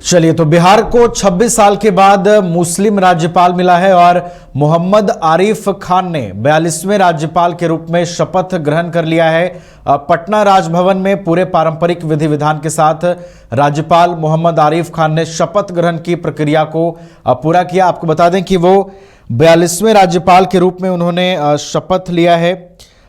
चलिए, तो बिहार को 26 साल के बाद मुस्लिम राज्यपाल मिला है और मोहम्मद आरिफ खान ने 42वें राज्यपाल के रूप में शपथ ग्रहण कर लिया है। पटना राजभवन में पूरे पारंपरिक विधि विधान के साथ राज्यपाल मोहम्मद आरिफ खान ने शपथ ग्रहण की प्रक्रिया को पूरा किया। आपको बता दें कि वो 42वें राज्यपाल के रूप में उन्होंने शपथ लिया है।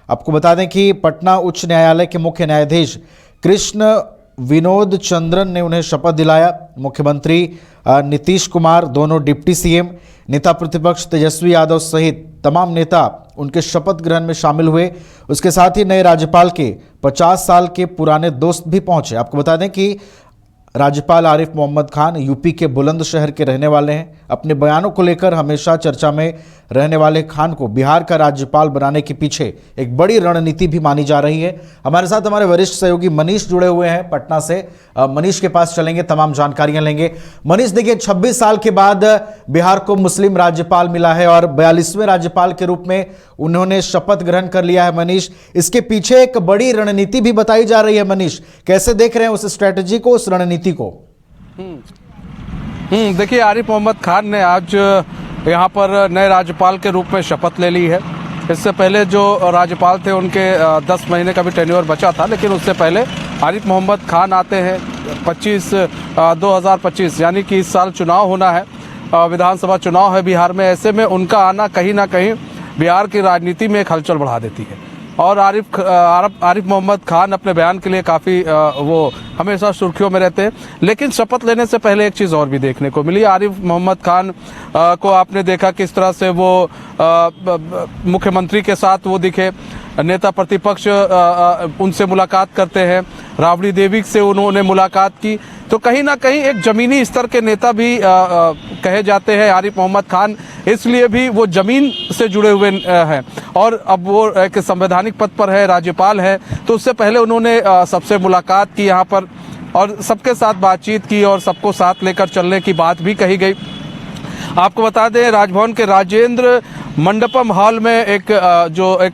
आपको बता दें कि पटना उच्च न्यायालय के मुख्य न्यायाधीश कृष्ण विनोद चंद्रन ने उन्हें शपथ दिलाया। मुख्यमंत्री नीतीश कुमार, दोनों डिप्टी सीएम, नेता प्रतिपक्ष तेजस्वी यादव सहित तमाम नेता उनके शपथ ग्रहण में शामिल हुए। उसके साथ ही नए राज्यपाल के 50 साल के पुराने दोस्त भी पहुंचे। आपको बता दें कि राज्यपाल आरिफ मोहम्मद खान यूपी के बुलंदशहर के रहने वाले हैं। अपने बयानों को लेकर हमेशा चर्चा में रहने वाले खान को बिहार का राज्यपाल बनाने के पीछे एक बड़ी रणनीति भी मानी जा रही है। हमारे साथ हमारे वरिष्ठ सहयोगी मनीष जुड़े हुए हैं पटना से। मनीष के पास चलेंगे, तमाम जानकारियां लेंगे। मनीष, देखिए, 26 साल के बाद बिहार को मुस्लिम राज्यपाल मिला है और 42वें राज्यपाल के रूप में उन्होंने शपथ ग्रहण कर लिया है। मनीष, इसके पीछे एक बड़ी रणनीति भी बताई जा रही है। मनीष, कैसे देख रहे हैं उस स्ट्रैटेजी को, उस रणनीति को? देखिए, आरिफ मोहम्मद खान ने आज यहाँ पर नए राज्यपाल के रूप में शपथ ले ली है। इससे पहले जो राज्यपाल थे उनके 10 महीने का भी टेन्योर बचा था, लेकिन उससे पहले आरिफ मोहम्मद खान आते हैं। 2025 यानी कि इस साल चुनाव होना है, विधानसभा चुनाव है बिहार में। ऐसे में उनका आना कहीं ना कहीं बिहार की राजनीति में एक हलचल बढ़ा देती है। और आरिफ मोहम्मद खान अपने बयान के लिए काफ़ी वो हमेशा सुर्खियों में रहते हैं। लेकिन शपथ लेने से पहले एक चीज़ और भी देखने को मिली। आरिफ मोहम्मद खान को आपने देखा किस तरह से वो मुख्यमंत्री के साथ वो दिखे, नेता प्रतिपक्ष उनसे मुलाकात करते हैं, राबड़ी देवी से उन्होंने मुलाकात की। तो कहीं ना कहीं एक ज़मीनी स्तर के नेता भी कहे जाते हैं आरिफ मोहम्मद खान, इसलिए भी वो ज़मीन से जुड़े हुए हैं। और अब वो एक संवैधानिक पद पर है, राज्यपाल है। तो उससे पहले उन्होंने सबसे मुलाकात की यहाँ पर और सबके साथ बातचीत की और सबको साथ लेकर चलने की बात भी कही गई। आपको बता दें, राजभवन के राजेंद्र मंडपम हॉल में एक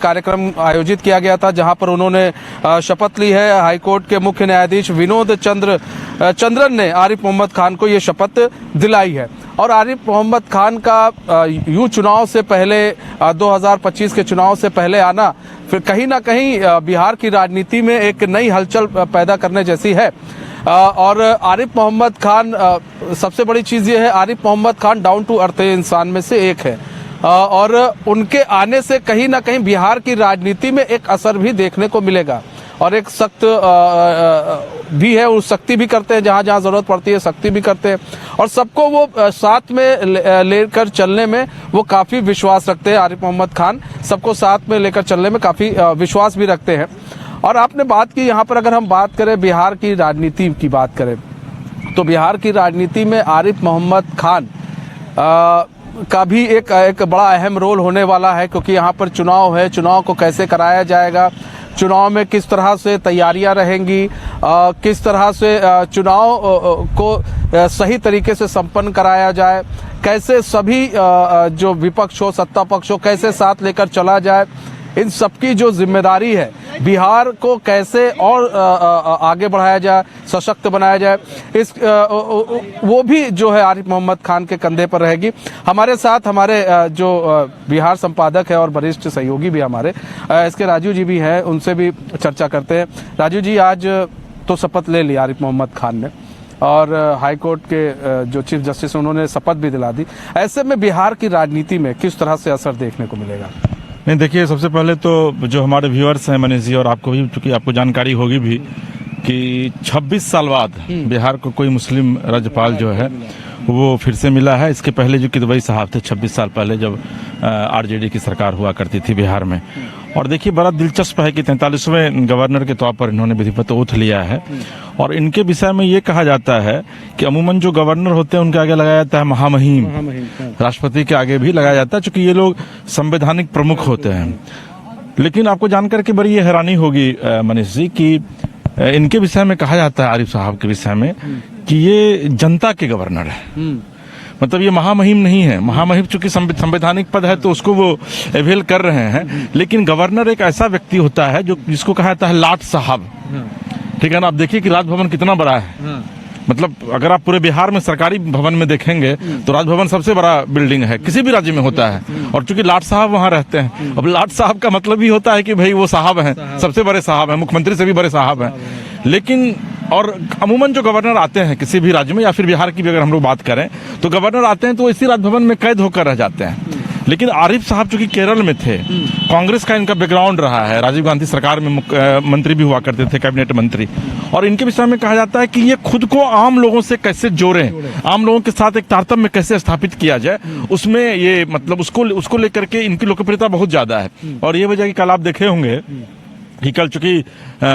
कार्यक्रम आयोजित किया गया था, जहां पर उन्होंने शपथ ली है। हाईकोर्ट के मुख्य न्यायाधीश विनोद चंद्रन ने आरिफ मोहम्मद खान को ये शपथ दिलाई है। और आरिफ मोहम्मद खान का यूं चुनाव से पहले 2025 के चुनाव से पहले आना फिर कहीं ना कहीं बिहार की राजनीति में एक नई हलचल पैदा करने जैसी है। और आरिफ मोहम्मद खान, सबसे बड़ी चीज़ ये है, Arif Mohammad Khan down to earth इंसान में से एक है। और उनके आने से कहीं ना कहीं बिहार की राजनीति में एक असर भी देखने को मिलेगा। और एक सख्त भी है, वो सख्ती भी करते हैं, जहाँ जहाँ ज़रूरत पड़ती है सख्ती भी करते हैं। और सबको वो साथ में लेकर चलने में वो काफ़ी विश्वास रखते हैं। आरिफ मोहम्मद खान सबको साथ में लेकर चलने में काफ़ी विश्वास भी रखते हैं। और आपने बात की, यहाँ पर अगर हम बात करें बिहार की राजनीति की बात करें, तो बिहार की राजनीति में आरिफ मोहम्मद खान का भी एक बड़ा अहम रोल होने वाला है, क्योंकि यहाँ पर चुनाव है। चुनाव को कैसे कराया जाएगा, चुनाव में किस तरह से तैयारियां रहेंगी, किस तरह से चुनाव को सही तरीके से संपन्न कराया जाए, कैसे सभी जो विपक्ष हो, सत्ता पक्ष हो, कैसे साथ लेकर चला जाए, इन सबकी जो जिम्मेदारी है, बिहार को कैसे और आगे बढ़ाया जाए, सशक्त बनाया जाए, इस वो भी जो है आरिफ मोहम्मद खान के कंधे पर रहेगी। हमारे साथ हमारे जो बिहार संपादक है और वरिष्ठ सहयोगी भी हमारे इसके राजू जी भी हैं, उनसे भी चर्चा करते हैं। राजू जी, आज तो शपथ ले ली आरिफ मोहम्मद खान ने और हाईकोर्ट के जो चीफ जस्टिस उन्होंने शपथ भी दिला दी। ऐसे में बिहार की राजनीति में किस तरह से असर देखने को मिलेगा? नहीं, देखिए, सबसे पहले तो जो हमारे व्यूअर्स हैं मनीष जी, और आपको भी, चूंकि आपको जानकारी होगी भी कि 26 साल बाद बिहार को कोई मुस्लिम राज्यपाल जो है वो फिर से मिला है। इसके पहले जो किदवई साहब थे 26 साल पहले, जब आरजेडी की सरकार हुआ करती थी बिहार में। और देखिए, बड़ा दिलचस्प है कि 43वें गवर्नर के तौर पर इन्होंने विधिवत ओथ लिया है। और इनके विषय में ये कहा जाता है कि अमूमन जो गवर्नर होते हैं उनके आगे लगाया जाता है महामहिम, राष्ट्रपति के आगे भी लगाया जाता है, चूंकि ये लोग संवैधानिक प्रमुख होते हैं। लेकिन आपको जानकर के बड़ी ये हैरानी होगी मनीष जी कि इनके विषय में कहा जाता है, आरिफ साहब के विषय में, कि ये जनता के गवर्नर है। मतलब ये महामहिम नहीं है। महामहिम चूंकि संवैधानिक पद है तो उसको वो अवेल कर रहे हैं, लेकिन गवर्नर एक ऐसा व्यक्ति होता है जो जिसको कहा जाता है लाट साहब। ठीक है ना? आप देखिए कि राजभवन कितना बड़ा है। मतलब अगर आप पूरे बिहार में सरकारी भवन में देखेंगे तो राजभवन सबसे बड़ा बिल्डिंग है, किसी भी राज्य में होता है। और चूंकि लाट साहब वहाँ रहते हैं, अब लाट साहब का मतलब ही होता है कि भाई वो साहब हैं, सबसे बड़े साहब हैं, मुख्यमंत्री से भी बड़े साहब हैं। लेकिन और अमूमन जो गवर्नर आते हैं किसी भी राज्य में, या फिर बिहार की भी अगर हम लोग बात करें तो गवर्नर आते हैं तो इसी राजभवन में कैद होकर रह जाते हैं। लेकिन आरिफ साहब चूंकि केरल में थे, कांग्रेस का इनका बैकग्राउंड रहा है, राजीव गांधी सरकार में मंत्री भी हुआ करते थे, कैबिनेट मंत्री, और इनके विषय में कहा जाता है कि ये खुद को आम लोगों से कैसे जोड़ें, आम लोगों के साथ एक तारतम्य कैसे स्थापित किया जाए, उसमें ये मतलब उसको लेकर के इनकी लोकप्रियता बहुत ज्यादा है। और ये वजह कि कल आप देखे होंगे कि कल चूंकि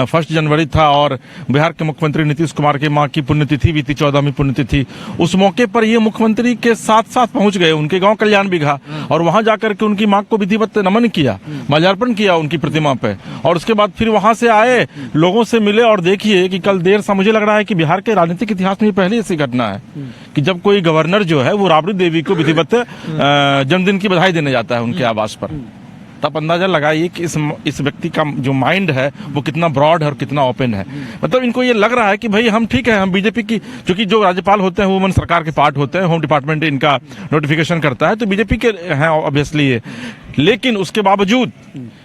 1 जनवरी था और बिहार के मुख्यमंत्री नीतीश कुमार की मां की पुण्यतिथि भी थी, 14वीं पुण्यतिथि। उस मौके पर ये मुख्यमंत्री के साथ साथ पहुंच गए उनके गांव कल्याण बिघा, और वहां जाकर के उनकी मां को विधिवत नमन किया, माल्यार्पण किया उनकी प्रतिमा पे, और उसके बाद फिर वहां से आए, लोगों से मिले। और देखिए कि कल देर सा मुझे लग रहा है कि बिहार के राजनीतिक इतिहास में पहली ऐसी घटना है कि जब कोई गवर्नर जो है वो राबड़ी देवी को विधिवत जन्मदिन की बधाई देने जाता है उनके आवास पर। तब अंदाजा लगाइए कि इस व्यक्ति का जो माइंड है वो कितना ब्रॉड है और कितना ओपन है। मतलब इनको ये लग रहा है कि भाई हम ठीक है, हम बीजेपी की, क्योंकि जो राज्यपाल होते हैं वो वुमन सरकार के पार्ट होते हैं, होम डिपार्टमेंट इनका नोटिफिकेशन करता है, तो बीजेपी के हैं ऑब्वियसली ये। लेकिन उसके बावजूद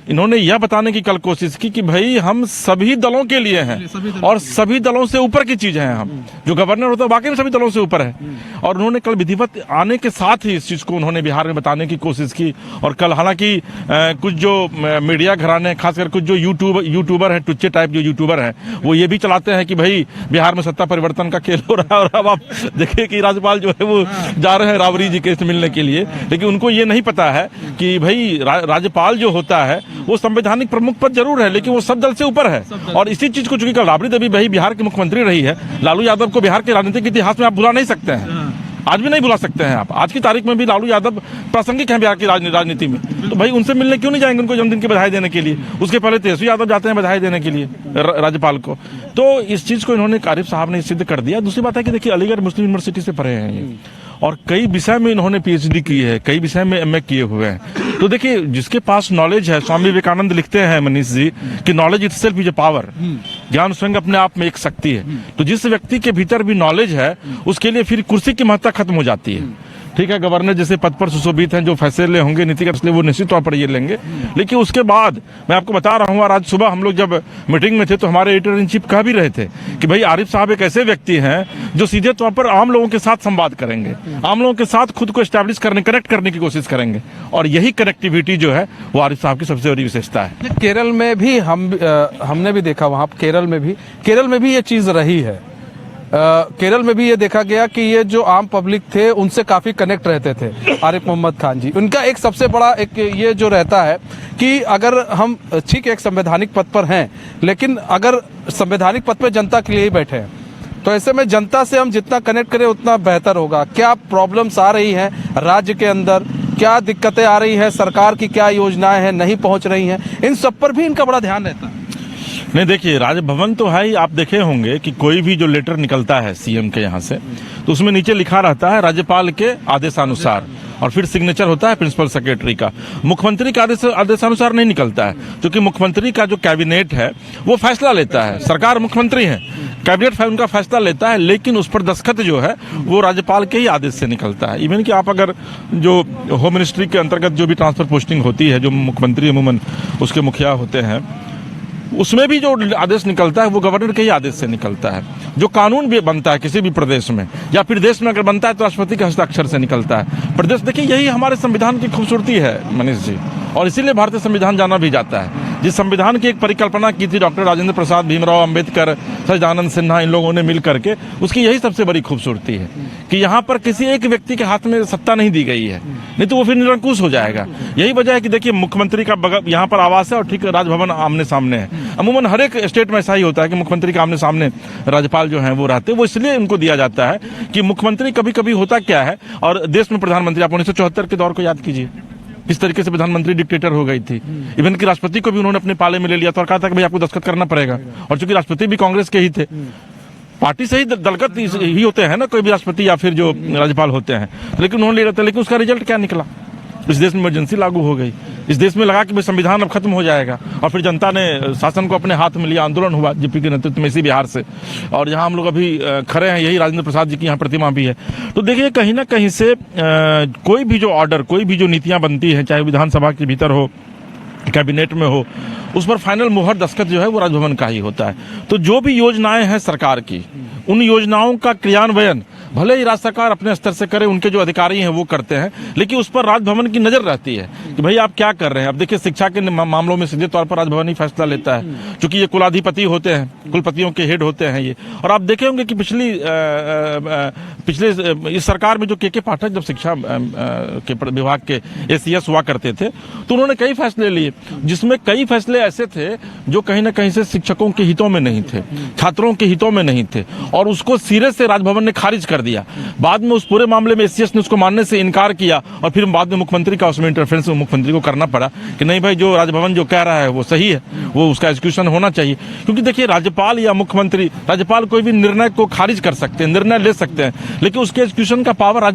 इन्होंने यह बताने की कल कोशिश की कि भाई हम सभी दलों के लिए हैं और सभी दलों से ऊपर की चीज है। हम जो गवर्नर होता है वाकई में सभी दलों से ऊपर है। और उन्होंने कल विधिवत आने के साथ ही इस चीज को उन्होंने बिहार में बताने की कोशिश की। और कल हालांकि कुछ जो मीडिया घराने, खासकर कुछ जो यूट्यूबर है, टुच्चे टाइप जो यूट्यूबर है, वो ये भी चलाते हैं कि भाई बिहार में सत्ता परिवर्तन का खेल हो रहा है। और अब आप देखिए कि राज्यपाल जो है वो जा रहे हैं राबड़ी जी के से मिलने के लिए, लेकिन उनको ये नहीं पता है कि भाई राज्यपाल जो होता है वो संवैधानिक प्रमुख पद जरूर है, लेकिन वो सब दल से ऊपर है। और इसी चीज को चूंकि कल राबड़ी देवी भाई बिहार की मुख्यमंत्री रही है, लालू यादव को बिहार के राजनीतिक इतिहास में आप भुला नहीं सकते हैं, आज भी नहीं भुला सकते हैं आप। आज की तारीख में भी लालू यादव प्रासंगिक हैं बिहार की राजनीति में। तो भाई उनसे मिलने क्यों नहीं जाएंगे उनको जन्मदिन की बधाई देने के लिए? उसके पहले तेजस्वी यादव जाते हैं बधाई देने के लिए राज्यपाल को। तो इस चीज को इन्होंने आरिफ साहब ने सिद्ध कर दिया। दूसरी बात है कि देखिए अलीगढ़ मुस्लिम यूनिवर्सिटी से पढ़े हैं ये, और कई विषय में इन्होंने पीएचडी की है, कई विषय में एमए किए हुए हैं। तो देखिए जिसके पास नॉलेज है, स्वामी विवेकानंद लिखते हैं मनीष जी कि knowledge itself is a power, ज्ञान स्वयं अपने आप में एक शक्ति है। तो जिस व्यक्ति के भीतर भी नॉलेज है उसके लिए फिर कुर्सी की महत्ता खत्म हो जाती है। ठीक है, गवर्नर जैसे पद पर सुशोभित हैं, जो फैसले होंगे नीतिगत फैसले वो निश्चित तौर पर ये लेंगे। लेकिन उसके बाद मैं आपको बता रहा हूँ, और आज सुबह हम लोग जब मीटिंग में थे तो हमारे एडिटर इन चीफ कह भी रहे थे कि भाई आरिफ साहब एक ऐसे व्यक्ति हैं जो सीधे तौर पर आम लोगों के साथ संवाद करेंगे, आम लोगों के साथ खुद को एस्टैब्लिश करने, कनेक्ट करने की कोशिश करेंगे। और यही कनेक्टिविटी जो है वो आरिफ साहब की सबसे बड़ी विशेषता है। केरल में भी हमने भी देखा, वहाँ केरल में भी ये चीज रही है। केरल में भी ये देखा गया कि ये जो आम पब्लिक थे उनसे काफी कनेक्ट रहते थे आरिफ मोहम्मद खान जी। उनका एक सबसे बड़ा एक ये जो रहता है कि अगर हम ठीक एक संवैधानिक पद पर हैं, लेकिन अगर संवैधानिक पद पर जनता के लिए ही बैठे हैं, तो ऐसे में जनता से हम जितना कनेक्ट करें उतना बेहतर होगा। क्या प्रॉब्लम्स आ रही हैं राज्य के अंदर, क्या दिक्कतें आ रही है, सरकार की क्या योजनाएं हैं नहीं पहुंच रही हैं, इन सब पर भी इनका बड़ा ध्यान रहता है। नहीं देखिए, राजभवन तो है ही, आप देखे होंगे कि कोई भी जो लेटर निकलता है सीएम के यहाँ से तो उसमें नीचे लिखा रहता है राज्यपाल के आदेशानुसार, और फिर सिग्नेचर होता है प्रिंसिपल सेक्रेटरी का। मुख्यमंत्री के आदेशानुसार नहीं निकलता है, क्योंकि मुख्यमंत्री का जो कैबिनेट है वो फैसला लेता है, सरकार मुख्यमंत्री है, कैबिनेट उनका फैसला लेता है, लेकिन उस पर दस्तखत जो है वो राज्यपाल के ही आदेश से निकलता है। इवन कि आप अगर जो होम मिनिस्ट्री के अंतर्गत जो भी ट्रांसफर पोस्टिंग होती है, जो मुख्यमंत्री अमूमन उसके मुखिया होते हैं, उसमें भी जो आदेश निकलता है वो गवर्नर के ही आदेश से निकलता है। जो कानून भी बनता है किसी भी प्रदेश में या फिर देश में अगर बनता है तो राष्ट्रपति के हस्ताक्षर से निकलता है। प्रदेश देखिए, यही हमारे संविधान की खूबसूरती है मनीष जी, और इसीलिए भारतीय संविधान जाना भी जाता है। जिस संविधान की एक परिकल्पना की थी डॉक्टर राजेंद्र प्रसाद, भीमराव अंबेडकर, सच्चिदानंद सिन्हा, इन लोगों ने मिल करके, उसकी यही सबसे बड़ी खूबसूरती है कि यहाँ पर किसी एक व्यक्ति के हाथ में सत्ता नहीं दी गई है, नहीं तो वो फिर निरंकुश हो जाएगा। यही वजह है कि देखिए मुख्यमंत्री का यहाँ पर आवास है और ठीक राजभवन आमने सामने है। अमूमन हर एक स्टेट में ऐसा ही होता है कि मुख्यमंत्री के आमने सामने राज्यपाल जो है वो रहते हैं। वो इसलिए इनको दिया जाता है कि मुख्यमंत्री कभी कभी होता क्या है, और देश में प्रधानमंत्री आप 1974 के दौर को याद कीजिए, इस तरीके से प्रधानमंत्री डिक्टेटर हो गई थी। इवन कि राष्ट्रपति को भी उन्होंने अपने पाले में ले लिया था और कहा था कि भाई आपको दस्तखत करना पड़ेगा। और चूंकि राष्ट्रपति भी कांग्रेस के ही थे, पार्टी से ही दलगत ही होते हैं ना कोई भी राष्ट्रपति या फिर जो राज्यपाल होते हैं, लेकिन उन्होंने ले रहे थे। लेकिन उसका रिजल्ट क्या निकला? इस देश में इमरजेंसी लागू हो गई, इस देश में लगा कि भाई संविधान अब खत्म हो जाएगा, और फिर जनता ने शासन को अपने हाथ में लिया, आंदोलन हुआ जेपी के नेतृत्व में इसी बिहार से, और यहाँ हम लोग अभी खड़े हैं, यही राजेंद्र प्रसाद जी की यहाँ प्रतिमा भी है। तो देखिए कहीं ना कहीं से कोई भी जो ऑर्डर, कोई भी जो नीतियाँ बनती हैं, चाहे विधानसभा के भीतर हो, कैबिनेट में हो, उस पर फाइनल मुहर दस्तखत जो है वो राजभवन का ही होता है। तो जो भी योजनाएं हैं सरकार की, उन योजनाओं का क्रियान्वयन भले ही राज्य सरकार अपने स्तर से करे, उनके जो अधिकारी हैं वो करते हैं, लेकिन उस पर राजभवन की नजर रहती है कि भाई आप क्या कर रहे हैं। अब देखिए शिक्षा के मामलों में सीधे तौर पर राजभवन ही फैसला लेता है, क्योंकि ये कुलाधिपति होते हैं, कुलपतियों के हेड होते हैं ये। और आप देखे होंगे कि पिछले इस सरकार में जो के पाठक जब शिक्षा के विभाग के ACS हुआ करते थे, तो उन्होंने कई फैसले लिए, जिसमें कई फैसले ऐसे थे जो कहीं ना कहीं से शिक्षकों के हितों में नहीं थे, छात्रों के हितों में नहीं थे, और उसको सिरे से राजभवन ने खारिज कर दिया। बाद में उस पूरे मामले में ACS ने उसको मानने से इनकार किया, और फिर बाद में मुख्यमंत्री का उसमें इंटरफेरेंस मुख्यमंत्री को करना पड़ा कि नहीं भाई, जो राजभवन जो कह रहा है वो सही है, वो उसका एग्जीक्यूशन होना चाहिए। क्योंकि देखिए राज्यपाल या मुख्यमंत्री, राज्यपाल कोई भी निर्णय को खारिज कर सकते हैं, निर्णय ले सकते हैं, लेकिन उसके एग्जीक्यूशन का पावर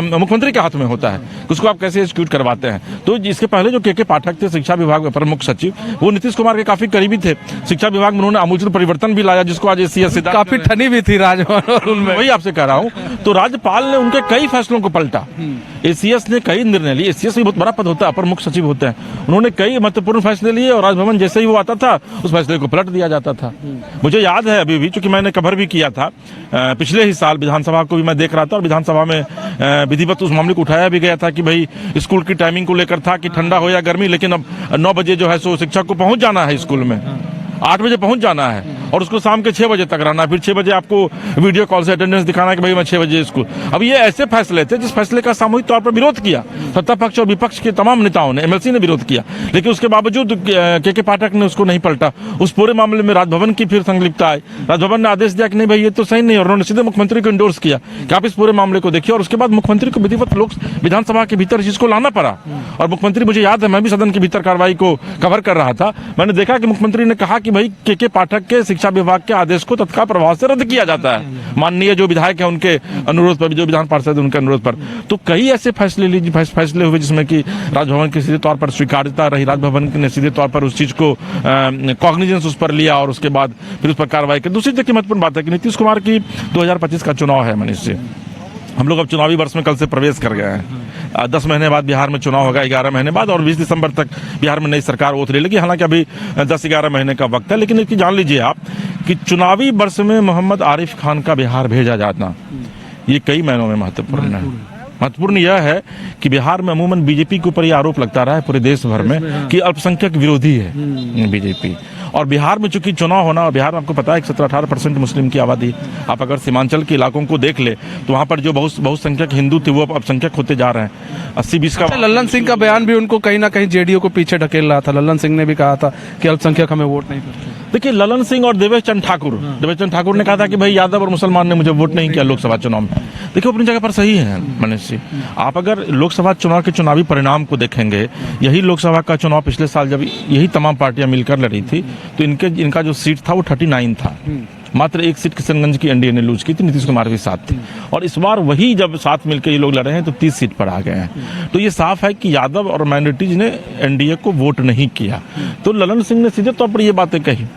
मुख्यमंत्री के हाथ में होता है, उसको आप कैसे एग्जीक्यूट करवाते हैं। तो इसके पहले जो के पाठक थे, शिक्षा विभाग प्रमुख सचिव, वो नीतीश कुमार के काफी करीबी थे। शिक्षा विभाग में उन्होंने आमूल परिवर्तन भी लाया, जिसको आज ACS काफी ठनी भी थी राजभवन और उनमें, वही आपसे कह रहा हूँ। तो राज्यपाल ने उनके कई फैसलों को पलटा, ACS ने कई निर्णय लिए, ACS भी बहुत बड़ा पद होता है, अपर मुख्य सचिव होते हैं, उन्होंने कई महत्वपूर्ण फैसले लिए, और राजभवन जैसे ही वो आता था उस फैसले को पलट दिया जाता था। मुझे याद है अभी भी, क्योंकि मैंने कवर भी किया था पिछले ही साल, विधानसभा को भी मैं देख रहा था, और विधानसभा में विधिवत उस मामले को उठाया भी गया था कि भाई स्कूल की टाइमिंग को लेकर था कि ठंडा हो या गर्मी, लेकिन अब 9 बजे जो है सो शिक्षक को पहुंच जाना है स्कूल में, 8 बजे पहुंच जाना है, और उसको शाम के 6 बजे तक रहना, फिर 6 बजे आपको वीडियो कॉल से अटेंडेंस दिखाना है कि भाई मैं 6 बजे स्कूल। अब ये ऐसे फैसले थे जिस फैसले का सामूहिक तौर पर विरोध किया सत्ता पक्ष और विपक्ष के तमाम नेताओं ने, MLC ने विरोध किया, लेकिन उसके बावजूद के पाठक ने उसको नहीं पलटा। उस पूरे मामले में राजभवन की फिर संलिप्तता आई, राजभवन ने आदेश दिया कि नहीं भाई ये तो सही नहीं, और उन्होंने सीधे मुख्यमंत्री को इंडोर्स किया कि आप इस पूरे मामले को देखिए, और उसके बाद मुख्यमंत्री को विधिवत विधानसभा के भीतर इसको लाना पड़ा। और मुख्यमंत्री, मुझे याद है मैं भी सदन के भीतर कार्रवाई को कवर कर रहा था, मैंने देखा कि मुख्यमंत्री ने कहा कि भाई के पाठक के शिक्षा विभाग के आदेश को तत्काल प्रभाव से रद्द किया जाता है, माननीय जो विधायक है उनके अनुरोध पर, जो विधान पार्षद उनके अनुरोध पर। तो कई ऐसे फैसले हुए जिसमें कि राजभवन की सीधे तौर पर स्वीकार्यता रही, राजभवन ने सीधे तौर पर उस चीज को कॉग्निजेंस उस पर लिया, और उसके बाद फिर उस पर कार्रवाई की। दूसरी देखिए महत्वपूर्ण बात है कि नीतीश कुमार की 2025 का चुनाव है मनीष जी, हम लोग अब चुनावी वर्ष में कल से प्रवेश कर गए हैं। 10 महीने बाद बिहार में चुनाव होगा, 11 महीने बाद, और 20 दिसंबर तक बिहार में नई सरकार ओथ ले लेगी। हालांकि अभी 10-11 महीने का वक्त है, लेकिन इसकी जान लीजिए आप कि चुनावी वर्ष में मोहम्मद आरिफ खान का बिहार भेजा जाना ये कई महीनों में महत्वपूर्ण है। महत्वपूर्ण यह है कि बिहार में अमूमन बीजेपी के ऊपर यह आरोप लगता रहा है पूरे देश भर में कि अल्पसंख्यक विरोधी है बीजेपी, और बिहार में चूंकि चुनाव होना, बिहार में आपको पता है 17-18% मुस्लिम की आबादी, आप अगर सीमांचल के इलाकों को देख ले तो वहां पर जो बहुसंख्यक हिंदू थे वो अब अल्पसंख्यक होते जा रहे हैं। 80-20 का लल्लन सिंह का बयान भी उनको कहीं ना कहीं JDU को पीछे ढकेल रहा था। लल्लन सिंह ने भी कहा था कि अल्पसंख्यक हमें वोट नहीं करते। देखिए ललन सिंह और देवेश चंद ठाकुर ने कहा था कि भाई यादव और मुसलमान ने मुझे वोट नहीं किया लोकसभा चुनाव में। देखिए अपनी जगह पर सही है मनीष जी, आप अगर लोकसभा चुनाव के चुनावी परिणाम को देखेंगे, यही लोकसभा का चुनाव पिछले साल जब यही तमाम पार्टियां मिलकर लड़ी थी तो इनका जो सीट था वो 39 था, मात्र एक सीट किशनगंज की एनडीए ने लूज की थी, नीतीश कुमार भी साथ थे, और इस बार वही जब साथ मिलकर ये लोग लड़े हैं तो 30 सीट पर आ गए हैं। तो ये साफ है कि यादव और माइनॉरिटीज ने एनडीए को वोट नहीं किया। तो ललन सिंह ने सीधे तौर पर ये बातें कही,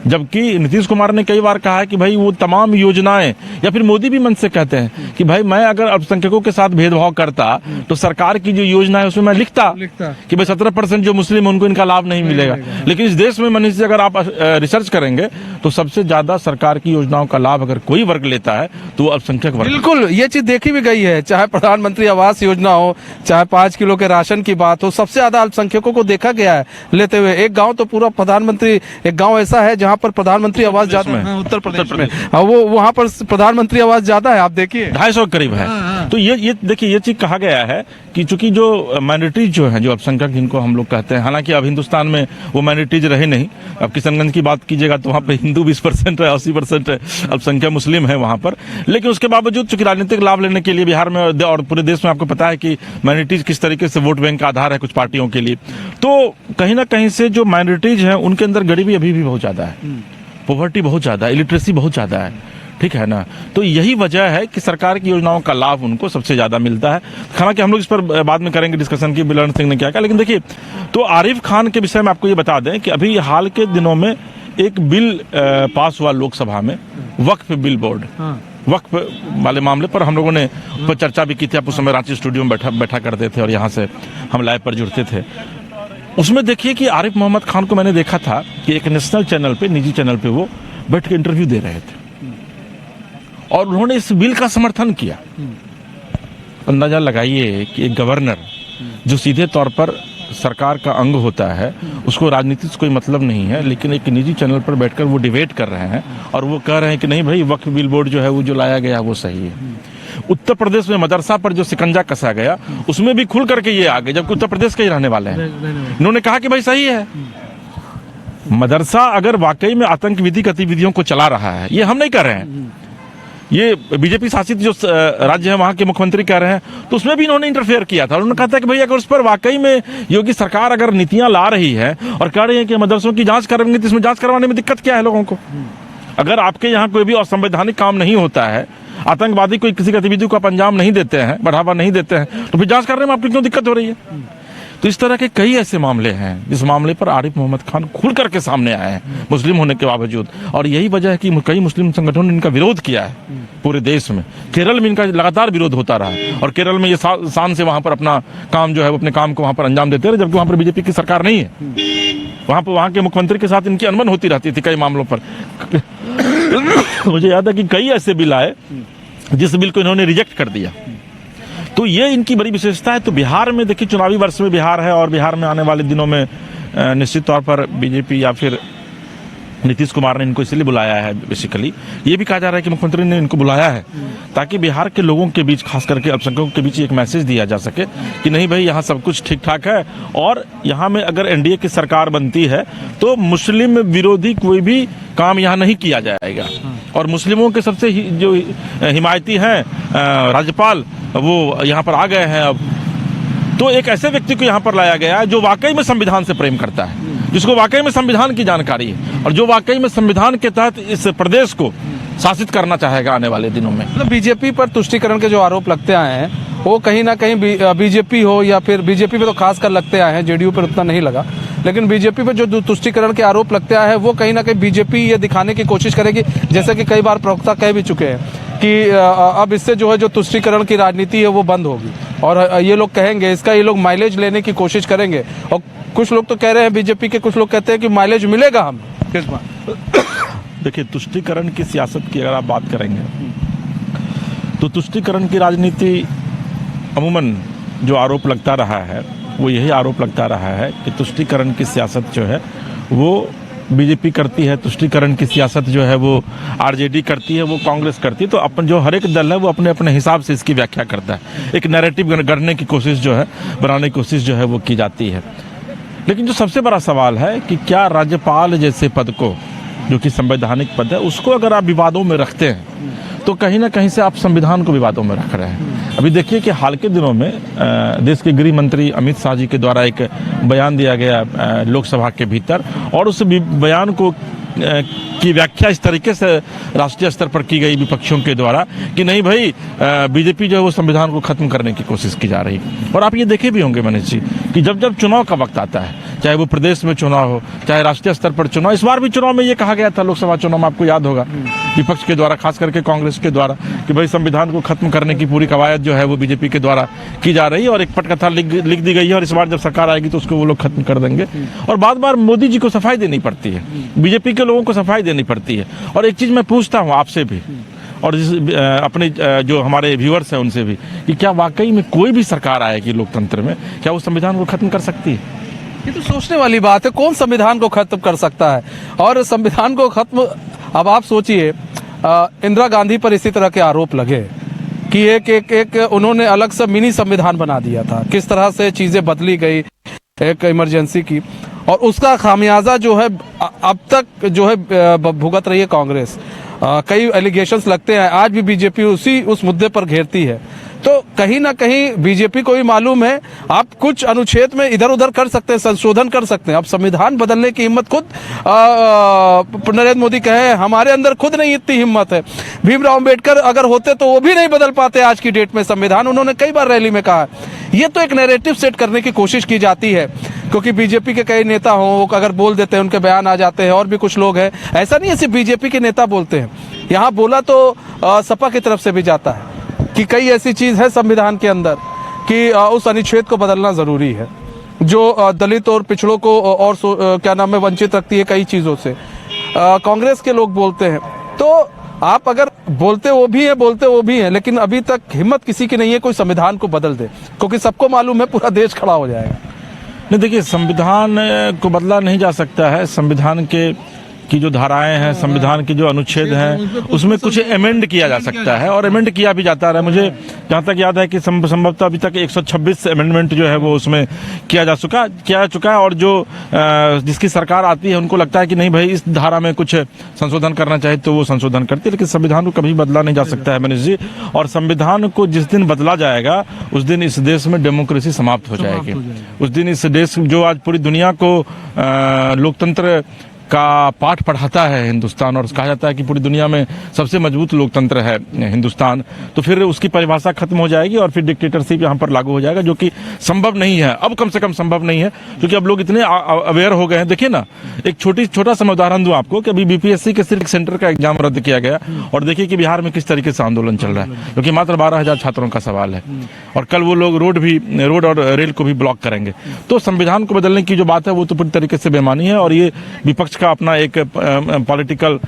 जबकि नीतीश कुमार ने कई बार कहा है कि भाई वो तमाम योजनाएं, या फिर मोदी भी मन से कहते हैं कि भाई मैं अगर अल्पसंख्यकों के साथ भेदभाव करता तो सरकार की जो योजना है उसमें मैं लिखता कि भाई 17% जो मुस्लिम है उनको इनका लाभ नहीं मिलेगा। लेकिन इस देश में मनीष जी अगर आप रिसर्च करेंगे तो सबसे ज्यादा सरकार की योजनाओं का लाभ अगर कोई वर्ग लेता है तो वो अल्पसंख्यक वर्ग। बिल्कुल, ये चीज देखी भी गई है, चाहे प्रधानमंत्री आवास योजना हो, चाहे 5 किलो के राशन की बात हो, सबसे ज्यादा अल्पसंख्यकों को देखा गया है लेते हुए। एक गांव तो पूरा प्रधानमंत्री, एक गांव ऐसा है जहां पर प्रधानमंत्री आवास ज्यादा है, उत्तर प्रदेश में, वो वहां पर प्रधानमंत्री आवास ज्यादा है, आप देखिए 250 करीब है। तो ये देखिए ये चीज कहा गया है कि चूंकि जो माइनॉरिटीज जो है, जो अल्पसंख्यक जिनको हम लोग कहते हैं, हालांकि अब हिंदुस्तान में वो माइनॉरिटीज रहे नहीं, अब किशनगंज की बात कीजिएगा तो वहाँ पे हिंदू 20% है, 80% अल्पसंख्यक मुस्लिम है वहाँ पर, लेकिन उसके बावजूद चूंकि राजनीतिक लाभ लेने के लिए बिहार में और पूरे देश में आपको पता है कि माइनॉरिटीज किस तरीके से वोट बैंक का आधार है कुछ पार्टियों के लिए, तो कहीं ना कहीं से जो माइनॉरिटीज है उनके अंदर गरीबी अभी भी बहुत ज्यादा है, पॉवर्टी बहुत ज्यादा है, इलिटरेसी बहुत ज्यादा है। ठीक है ना। तो यही वजह है कि सरकार की योजनाओं का लाभ उनको सबसे ज्यादा मिलता है। हालांकि हम लोग इस पर बाद में करेंगे डिस्कशन की बिलन सिंह ने क्या कहा, लेकिन देखिए तो आरिफ खान के विषय में आपको ये बता दें कि अभी हाल के दिनों में एक बिल पास हुआ लोकसभा में, वक्फ बिल बोर्ड, वक्फ वाले मामले पर हम लोगों ने पर चर्चा भी की थी। आप उस समय रांची स्टूडियो में बैठा करते थे और यहाँ से हम लाइव पर जुड़ते थे। उसमें देखिए कि आरिफ मोहम्मद खान को मैंने देखा था कि एक नेशनल चैनल पे, निजी चैनल पे वो बैठ के इंटरव्यू दे रहे थे और उन्होंने इस बिल का समर्थन किया। अंदाजा लगाइए कि एक गवर्नर जो सीधे तौर पर सरकार का अंग होता है, उसको राजनीति से कोई मतलब नहीं है, लेकिन एक निजी चैनल पर बैठकर वो डिबेट कर रहे हैं और वो कह रहे हैं कि नहीं भाई वक्फ बिल बोर्ड जो है वो जो लाया गया वो सही है। उत्तर प्रदेश में मदरसा पर जो शिकंजा कसा गया उसमें भी खुल करके ये आ गए, जबकि उत्तर प्रदेश के ही रहने वाले हैं। इन्होंने कहा कि भाई सही है, मदरसा अगर वाकई में आतंकवादी गतिविधियों को चला रहा है, ये हम नहीं कर रहे हैं, ये बीजेपी शासित जो राज्य है वहां के मुख्यमंत्री कह रहे हैं, तो उसमें भी इन्होंने इंटरफेयर किया था। उन्होंने कहा था कि भाई अगर उस पर वाकई में योगी सरकार अगर नीतियां ला रही है और कह रही है कि मदरसों की जांच करेंगे, तो इसमें जांच करवाने में दिक्कत क्या है लोगों को? अगर आपके यहाँ कोई भी असंवैधानिक काम नहीं होता है, आतंकवादी कोई किसी गतिविधि को आप अंजाम नहीं देते हैं, बढ़ावा नहीं देते हैं, तो फिर जांच करने में आपको क्यों दिक्कत हो रही है? तो इस तरह के कई ऐसे मामले हैं जिस मामले पर आरिफ मोहम्मद खान खुल करके सामने आए हैं मुस्लिम होने के बावजूद, और यही वजह है कि कई मुस्लिम संगठनों ने इनका विरोध किया है पूरे देश में। केरल में इनका लगातार विरोध होता रहा है और केरल में ये शान से वहां पर अपना काम जो है वो अपने काम को वहां पर अंजाम देते रहे, जबकि वहां पर बीजेपी की सरकार नहीं है। वहां के मुख्यमंत्री के साथ इनकी अनबन होती रहती थी कई मामलों पर। मुझे याद है कि कई ऐसे बिल आए जिस बिल को इन्होंने रिजेक्ट कर दिया। तो ये इनकी बड़ी विशेषता है। तो बिहार में देखिए चुनावी वर्ष में बिहार है और बिहार में आने वाले दिनों में निश्चित तौर पर बीजेपी या फिर नीतीश कुमार ने इनको इसलिए बुलाया है, बेसिकली ये भी कहा जा रहा है कि मुख्यमंत्री ने इनको बुलाया है ताकि बिहार के लोगों के बीच, खास करके अल्पसंख्यकों के बीच एक मैसेज दिया जा सके कि नहीं भाई यहाँ सब कुछ ठीक ठाक है और यहाँ में अगर एनडीए की सरकार बनती है तो मुस्लिम विरोधी कोई भी काम यहाँ नहीं किया जाएगा। और मुस्लिमों के सबसे जो हिमायती हैं राज्यपाल वो यहाँ पर आ गए हैं अब। तो एक ऐसे व्यक्ति को यहाँ पर लाया गया है जो वाकई में संविधान से प्रेम करता है, जिसको वाकई में संविधान की जानकारी है और जो वाकई में संविधान के तहत इस प्रदेश को शासित करना चाहेगा आने वाले दिनों में। मतलब बीजेपी पर तुष्टीकरण के जो आरोप लगते आए हैं वो कहीं ना कहीं बीजेपी हो या फिर बीजेपी पे तो खास कर लगते आए हैं, जेडीयू पर उतना नहीं लगा, लेकिन बीजेपी पे जो तुष्टीकरण के आरोप लगते आए हैं वो कहीं ना कहीं बीजेपी ये दिखाने की कोशिश करेगी, जैसे कि कई बार प्रवक्ता कह भी चुके हैं कि अब इससे जो है जो तुष्टीकरण की राजनीति है वो बंद होगी और ये लोग कहेंगे इसका ये लोग माइलेज लेने की कोशिश करेंगे। और कुछ लोग तो कह रहे हैं बीजेपी के, कुछ लोग कहते हैं कि माइलेज मिलेगा हम किस बार। देखिए तुष्टीकरण की सियासत की अगर आप बात करेंगे तो तुष्टीकरण की राजनीति अमूमन जो आरोप लगता रहा है वो यही आरोप लगता रहा है कि तुष्टीकरण की सियासत जो है वो बीजेपी करती है, तुष्टीकरण की सियासत जो है वो आरजेडी करती है, वो कांग्रेस करती है। तो अपन जो हर एक दल है वो अपने अपने हिसाब से इसकी व्याख्या करता है, एक नैरेटिव गढ़ने की कोशिश जो है, बनाने की कोशिश जो है वो की जाती है। लेकिन जो सबसे बड़ा सवाल है कि क्या राज्यपाल जैसे पद को, जो कि संवैधानिक पद है, उसको अगर आप विवादों में रखते हैं तो कहीं ना कहीं से आप संविधान को विवादों में रख रहे हैं। अभी देखिए कि हाल के दिनों में देश के गृह मंत्री अमित शाह जी के द्वारा एक बयान दिया गया लोकसभा के भीतर और उस बयान को की व्याख्या इस तरीके से राष्ट्रीय स्तर पर की गई विपक्षियों के द्वारा कि नहीं भाई बीजेपी जो है वो संविधान को खत्म करने की कोशिश की जा रही है। और आप ये देखे भी होंगे मनीष जी कि जब जब चुनाव का वक्त आता है, चाहे वो प्रदेश में चुनाव हो, चाहे राष्ट्रीय स्तर पर चुनाव, इस बार भी चुनाव में ये कहा गया था, लोकसभा चुनाव में आपको याद होगा विपक्ष के द्वारा, खास करके कांग्रेस के द्वारा, कि भाई संविधान को खत्म करने की पूरी कवायद जो है वो बीजेपी के द्वारा की जा रही है और एक पटकथा लिख दी गई है और इस बार जब सरकार आएगी तो उसको वो लोग खत्म कर देंगे। और बार बार मोदी जी को सफाई देनी पड़ती है, बीजेपी के लोगों को सफाई देनी पड़ती है। और एक चीज मैं पूछता हूँ आपसे भी और अपने जो हमारे व्यूअर्स हैं उनसे भी कि क्या वाकई में कोई भी सरकार आएगी लोकतंत्र में, क्या वो संविधान को खत्म कर सकती है? ये तो सोचने वाली बात है, कौन संविधान को खत्म कर सकता है? और संविधान को खत्म, अब आप सोचिए इंदिरा गांधी पर इसी तरह के आरोप लगे कि एक उन्होंने अलग से मिनी संविधान बना दिया था, किस तरह से चीजें बदली गई एक इमरजेंसी की, और उसका खामियाजा जो है अब तक जो है भुगत रही है कांग्रेस। कई एलिगेशंस लगते हैं, आज भी बीजेपी उस मुद्दे पर घेरती है। तो कहीं ना कहीं बीजेपी को भी मालूम है आप कुछ अनुच्छेद में इधर उधर कर सकते हैं, संशोधन कर सकते हैं। अब संविधान बदलने की हिम्मत खुद नरेंद्र मोदी कहे हमारे अंदर खुद नहीं इतनी हिम्मत है। भीमराव अंबेडकर अगर होते तो वो भी नहीं बदल पाते आज की डेट में संविधान, उन्होंने कई बार रैली में कहा। ये तो एक नैरेटिव सेट करने की कोशिश की जाती है, क्योंकि बीजेपी के कई नेता हों अगर बोल देते हैं उनके बयान आ जाते हैं, और भी कुछ लोग हैं। ऐसा नहीं है सिर्फ बीजेपी के नेता बोलते हैं, यहाँ बोला तो सपा की तरफ से भी जाता है कि कई ऐसी चीज है संविधान के अंदर कि उस अनुच्छेद को बदलना जरूरी है जो दलित और पिछड़ों को और क्या नाम है वंचित रखती है कई चीजों से। कांग्रेस के लोग बोलते हैं, तो आप अगर बोलते वो भी है, लेकिन अभी तक हिम्मत किसी की नहीं है कोई संविधान को बदल दे, क्योंकि सबको मालूम है पूरा देश खड़ा हो जाएगा। नहीं, देखिए, संविधान को बदला नहीं जा सकता है। संविधान की जो धाराएं हैं, संविधान के जो अनुच्छेद हैं, उसमें कुछ अमेंड किया जा सकता है और अमेंड किया भी जाता है। मुझे जहाँ तक याद है कि संभवतः अभी तक 126 अमेंडमेंट जो है वो उसमें किया जा चुका है। और जो जिसकी सरकार आती है उनको लगता है कि नहीं भाई इस धारा में कुछ संशोधन करना चाहिए तो वो संशोधन करती है, लेकिन संविधान को कभी बदला नहीं जा सकता है मनीष जी। और संविधान को जिस दिन बदला जाएगा उस दिन इस देश में डेमोक्रेसी समाप्त हो जाएगी। उस दिन इस देश जो आज पूरी दुनिया को लोकतंत्र का पाठ पढ़ाता है हिंदुस्तान, और कहा जाता है कि पूरी दुनिया में सबसे मजबूत लोकतंत्र है हिंदुस्तान, तो फिर उसकी परिभाषा खत्म हो जाएगी और फिर डिक्टेटरशिप यहाँ पर लागू हो जाएगा, जो कि संभव नहीं है। अब कम से कम संभव नहीं है, क्योंकि अब लोग इतने अवेयर हो गए हैं। देखिए ना, एक छोटा सा उदाहरण दूं आपको कि अभी बीपीएससी के सिर्फ सेंटर का एग्जाम रद्द किया गया, और देखिए कि बिहार में किस तरीके से आंदोलन चल रहा है, क्योंकि मात्र 12,000 छात्रों का सवाल है, और कल वो लोग रोड और रेल को भी ब्लॉक करेंगे। तो संविधान को बदलने की जो बात है वो तो पूरी तरीके से बेमानी है, और ये विपक्ष का अपना एक पॉलिटिकल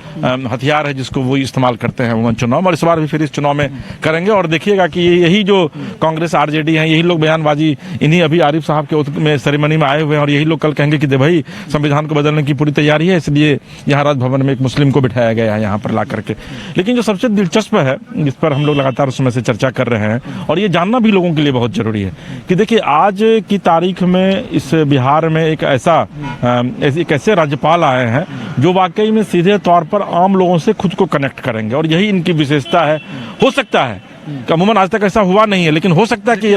हथियार है जिसको वो इस्तेमाल करते हैं वो चुनाव, और इस बार भी फिर इस चुनाव में करेंगे। और देखिएगा कि यही जो कांग्रेस आरजेडी हैं, यही लोग बयानबाजी, इन्हीं अभी आरिफ साहब के में सेरेमनी में आए हुए हैं, और यही लोग कल कहेंगे कि दे भाई संविधान को बदलने की पूरी तैयारी है, इसलिए यहाँ राजभवन में एक मुस्लिम को बिठाया गया है यहाँ पर ला करके। लेकिन जो सबसे दिलचस्प है, जिस पर हम लोग लगातार उसमें से चर्चा कर रहे हैं, और ये जानना भी लोगों के लिए बहुत जरूरी है कि देखिए आज की तारीख में इस बिहार में एक ऐसे राज्यपाल आए हैं जो वाकई में सीधे तौर पर आम लोगों से खुद को कनेक्ट करेंगे, और यही इनकी विशेषता है। हो सकता है अमूमन आज तक ऐसा हुआ नहीं है, लेकिन हो सकता है कि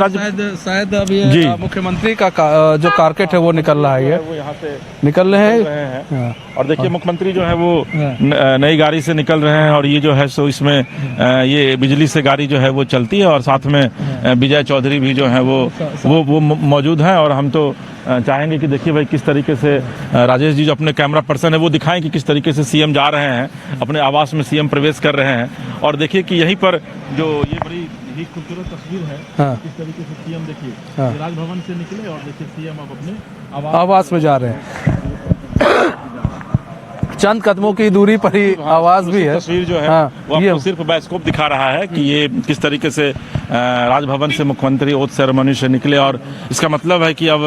शायद अभी मुख्यमंत्री का जो कारकेट है वो निकल रहा है, वो यहाँ से निकल रहे हैं। और देखिए मुख्यमंत्री जो है वो नई गाड़ी से निकल रहे हैं, और ये जो है सो इसमें ये बिजली से गाड़ी जो है वो चलती है, और साथ में विजय चौधरी भी जो है वो मौजूद हैं। और हम तो चाहेंगे कि देखिए भाई किस तरीके से राजेश जी जो अपने कैमरा पर्सन है वो दिखाएं कि किस तरीके से सीएम जा रहे हैं, अपने आवास में सीएम प्रवेश कर रहे हैं। और देखिए कि यहीं पर जो ये बड़ी ही खूबसूरत तस्वीर है, किस तरीके से सीएम देखिए राजभवन से निकले, और देखिए सीएम अब अपने आवास में जा रहे हैं। चंद कदमों की दूरी पर ही आवाज भी है। तस्वीर जो है वो आपको सिर्फ बायोस्कोप दिखा रहा है कि ये किस तरीके से राजभवन से मुख्यमंत्री ओथ सेरेमनी से निकले, और इसका मतलब है कि अब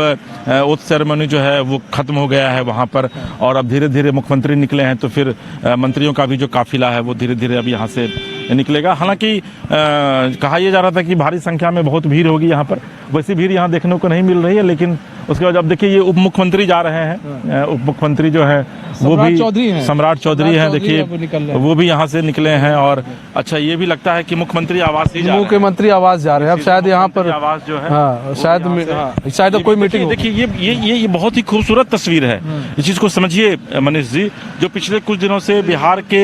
ओथ सेरेमनी जो है वो खत्म हो गया है वहाँ पर, और अब धीरे धीरे मुख्यमंत्री निकले हैं तो फिर मंत्रियों का भी जो काफिला है वो धीरे धीरे अब यहाँ से निकलेगा। हालांकि कहा यह जा रहा था कि भारी संख्या में बहुत भीड़ होगी यहाँ पर, वैसी भीड़ यहाँ देखने को नहीं मिल रही है। लेकिन उसके बाद अब देखिए ये उप मुख्यमंत्री जा रहे हैं, उप मुख्यमंत्री जो है वो भी सम्राट चौधरी हैं, देखिए वो भी यहाँ से निकले हैं। और अच्छा ये भी लगता है कि मुख्यमंत्री आवास मुख्यमंत्री आवास जा रहे हैं। अब शायद यहाँ पर आवास जो है शायद कोई मीटिंग। देखिए ये बहुत ही खूबसूरत तस्वीर है, इस चीज को समझिए मनीष जी। जो पिछले कुछ दिनों से बिहार के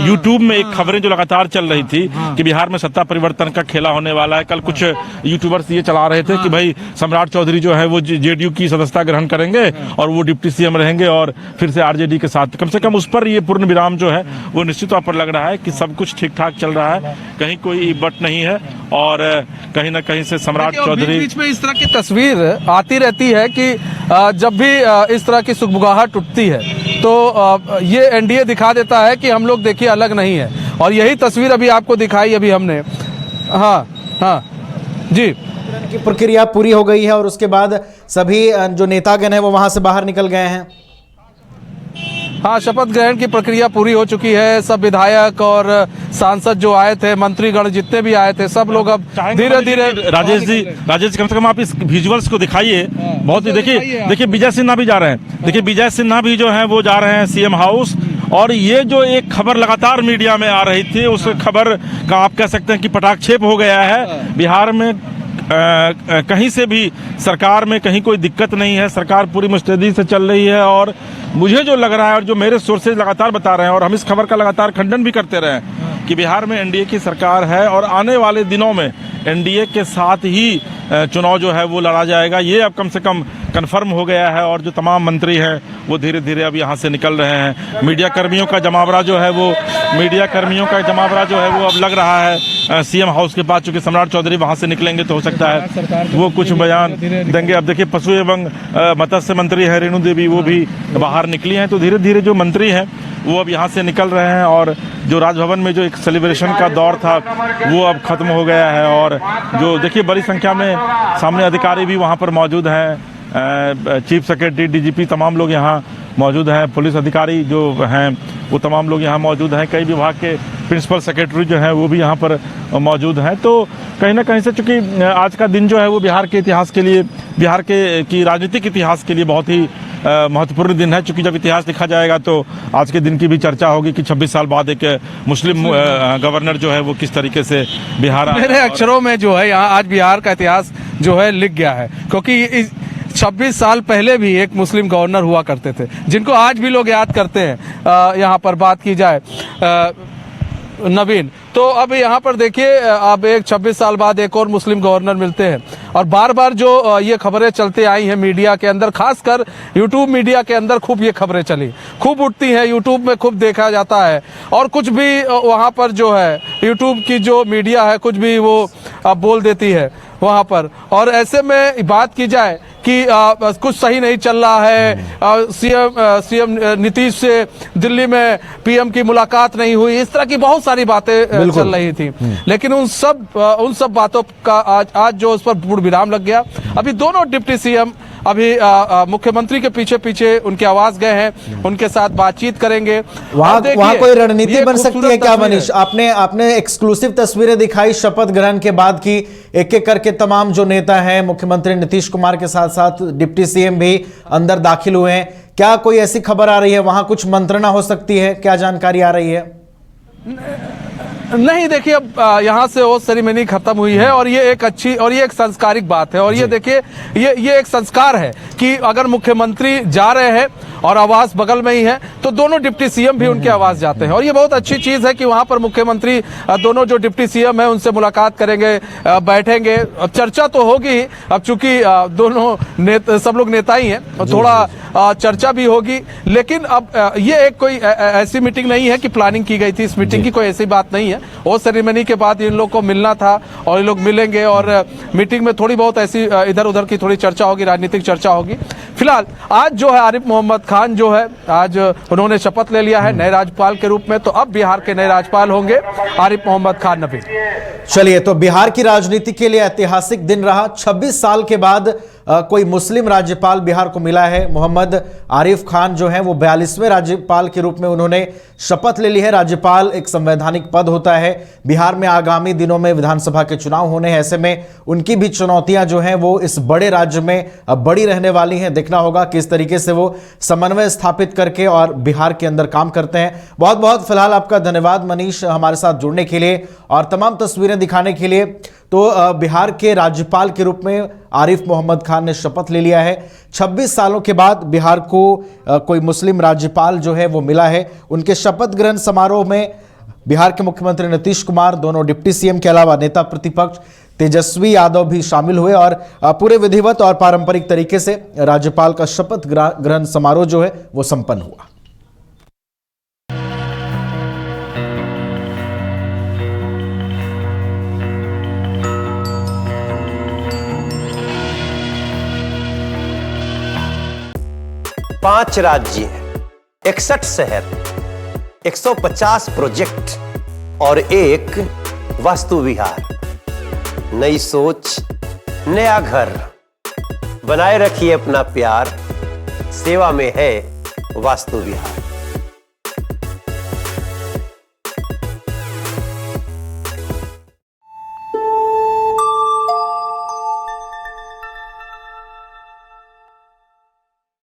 यूट्यूब में एक खबरें जो लगातार चल रही थी कि बिहार में सत्ता परिवर्तन का खेला होने वाला है। कल कुछ यूट्यूबर्स ये चला रहे थे कि भाई सम्राट चौधरी जो है वो जेडीयू की सदस्यता ग्रहण करेंगे और वो डिप्टी सीएम रहेंगे, और फिर से आरजेडी के साथ। कम से कम उस पर ये पूर्ण विराम जो है वो निश्चित तौर पर लग रहा है कि सब कुछ ठीक ठाक चल रहा है, कहीं कोई बट नहीं है। और कहीं ना कहीं से सम्राट चौधरी बीच में इस तरह की तस्वीर आती रहती है कि जब भी इस तरह की सुगबुगाहट उठती है तो ये एनडीए दिखा देता है कि हम लोग देखिए अलग नहीं है। और यही तस्वीर अभी आपको दिखाई अभी हमने। हाँ जी, की प्रक्रिया पूरी हो गई है और उसके बाद सभी जो नेतागण हैं वो वहां से बाहर निकल गए हैं। हाँ, शपथ ग्रहण की प्रक्रिया पूरी हो चुकी है। सब विधायक और सांसद जो आए थे, मंत्रीगण जितने भी आए थे, सब लोग अब धीरे धीरे। राजेश जी कम से कम आप इस विजुअल्स को दिखाइए। बहुत ही देखिए विजय सिन्हा भी जा रहे हैं। देखिए विजय सिन्हा भी जो है वो जा रहे हैं सीएम हाउस, और ये जो एक खबर लगातार मीडिया में आ रही थी, उस खबर का आप कह सकते हैं कि पटाक्षेप हो गया है। बिहार में कहीं से भी सरकार में कहीं कोई दिक्कत नहीं है, सरकार पूरी मुस्तैदी से चल रही है। और मुझे जो लग रहा है और जो मेरे सोर्सेज लगातार बता रहे हैं, और हम इस खबर का लगातार खंडन भी करते रहे हैं कि बिहार में एनडीए की सरकार है और आने वाले दिनों में एनडीए के साथ ही चुनाव जो है वो लड़ा जाएगा। ये अब कम से कम कन्फर्म हो गया है। और जो तमाम मंत्री हैं वो धीरे धीरे अब यहाँ से निकल रहे हैं। मीडिया कर्मियों का जमावड़ा जो है वो अब लग रहा है सीएम हाउस के पास, चूंकि सम्राट चौधरी वहाँ से निकलेंगे तो हो सकता है वो कुछ बयान देंगे। अब देखिए पशु एवं मत्स्य मंत्री है रेणु देवी, वो भी बाहर निकली हैं। तो धीरे धीरे जो मंत्री हैं वो अब यहाँ से निकल रहे हैं और जो राजभवन में जो एक सेलिब्रेशन का दौर था वो अब खत्म हो गया है। और जो देखिए बड़ी संख्या में सामने अधिकारी भी वहाँ पर मौजूद हैं, चीफ सेक्रेटरी, डीजीपी, तमाम लोग यहाँ मौजूद हैं। पुलिस अधिकारी जो हैं वो तमाम लोग यहाँ मौजूद हैं। कई विभाग के प्रिंसिपल सेक्रेटरी जो हैं वो भी यहाँ पर मौजूद हैं। तो कहीं ना कहीं से चूँकि आज का दिन जो है वो बिहार के इतिहास के लिए, बिहार के राजनीतिक इतिहास के लिए बहुत ही महत्वपूर्ण दिन है। चूँकि जब इतिहास लिखा जाएगा तो आज के दिन की भी चर्चा होगी कि 26 साल बाद एक मुस्लिम गवर्नर जो है वो किस तरीके से बिहार, मेरे अक्षरों में जो है यहाँ आज बिहार का इतिहास जो है लिख गया है। क्योंकि 26 साल पहले भी एक मुस्लिम गवर्नर हुआ करते थे, जिनको आज भी लोग याद करते हैं। यहाँ पर बात की जाए नवीन, तो अब यहाँ पर देखिए अब एक 26 साल बाद एक और मुस्लिम गवर्नर मिलते हैं। और बार बार जो ये खबरें चलती आई हैं मीडिया के अंदर, खासकर यूट्यूब मीडिया के अंदर खूब ये खबरें चली, खूब उठती हैं, यूट्यूब में खूब देखा जाता है। और कुछ भी वहाँ पर जो है यूट्यूब की जो मीडिया है कुछ भी वो बोल देती है वहाँ पर। और ऐसे में बात की जाए कि कुछ सही नहीं चल रहा है, सीएम नीतीश से दिल्ली में पीएम की मुलाकात नहीं हुई, इस तरह की बहुत सारी बातें चल रही थी। लेकिन उन सब बातों का आज जो उस पर पूर्ण विराम लग गया। अभी दोनों डिप्टी सीएम अभी मुख्यमंत्री के पीछे उनके आवास गए हैं, उनके साथ बातचीत करेंगे। वहाँ कोई रणनीति बन सकती है क्या मनीष? आपने एक्सक्लूसिव तस्वीरें दिखाई शपथ ग्रहण के बाद की, एक एक करके तमाम जो नेता हैं, मुख्यमंत्री नीतीश कुमार के साथ साथ डिप्टी सीएम भी अंदर दाखिल हुए हैं। क्या कोई ऐसी खबर आ रही है वहां कुछ मंत्रणा हो सकती है? क्या जानकारी आ रही है? नहीं, देखिए अब यहाँ से वो सेरेमनी खत्म हुई है और ये एक अच्छी और ये एक संस्कारिक बात है। और ये देखिए ये एक संस्कार है कि अगर मुख्यमंत्री जा रहे हैं और आवास बगल में ही है तो दोनों डिप्टी सीएम भी उनके आवास जाते हैं। और ये बहुत अच्छी चीज है कि वहां पर मुख्यमंत्री दोनों जो डिप्टी सीएम है उनसे मुलाकात करेंगे, बैठेंगे। अब चर्चा तो होगी, अब चूंकि दोनों सब लोग नेता ही हैं, थोड़ा चर्चा भी होगी। लेकिन अब ये एक कोई ऐसी मीटिंग नहीं है कि प्लानिंग की गई थी, इस मीटिंग की कोई ऐसी बात नहीं है। वो सेरेमनी के बाद इन लोग को मिलना था और ये लोग मिलेंगे और मीटिंग में थोड़ी बहुत ऐसी इधर उधर की थोड़ी चर्चा होगी, राजनीतिक चर्चा होगी। फिलहाल आज जो है आरिफ मोहम्मद खान जो है आज उन्होंने शपथ ले लिया है नए राज्यपाल के रूप में। तो अब बिहार के नए राज्यपाल होंगे आरिफ मोहम्मद खान नवीन। चलिए, तो बिहार की राजनीति के लिए ऐतिहासिक दिन रहा। 26 साल के बाद कोई मुस्लिम राज्यपाल बिहार को मिला है। मोहम्मद आरिफ खान जो हैं वो 42वें राज्यपाल के रूप में उन्होंने शपथ ले ली है। राज्यपाल एक संवैधानिक पद होता है। बिहार में आगामी दिनों में विधानसभा के चुनाव होने हैं, ऐसे में उनकी भी चुनौतियां जो हैं वो इस बड़े राज्य में बड़ी रहने वाली हैं। देखना होगा किस तरीके से वो समन्वय स्थापित करके और बिहार के अंदर काम करते हैं। बहुत बहुत फिलहाल आपका धन्यवाद मनीष, हमारे साथ जुड़ने के लिए और तमाम तस्वीरें दिखाने के लिए। तो बिहार के राज्यपाल के रूप में आरिफ मोहम्मद खान ने शपथ ले लिया है। 26 सालों के बाद बिहार को कोई मुस्लिम राज्यपाल जो है वो मिला है। उनके शपथ ग्रहण समारोह में बिहार के मुख्यमंत्री नीतीश कुमार, दोनों डिप्टी सीएम के अलावा नेता प्रतिपक्ष तेजस्वी यादव भी शामिल हुए और पूरे विधिवत और पारंपरिक तरीके से राज्यपाल का शपथ ग्रहण समारोह जो है वो संपन्न हुआ। पांच राज्य, 61 शहर, 150 प्रोजेक्ट और एक वास्तु विहार। नई सोच, नया घर। बनाए रखिए अपना प्यार, सेवा में है वास्तु विहार।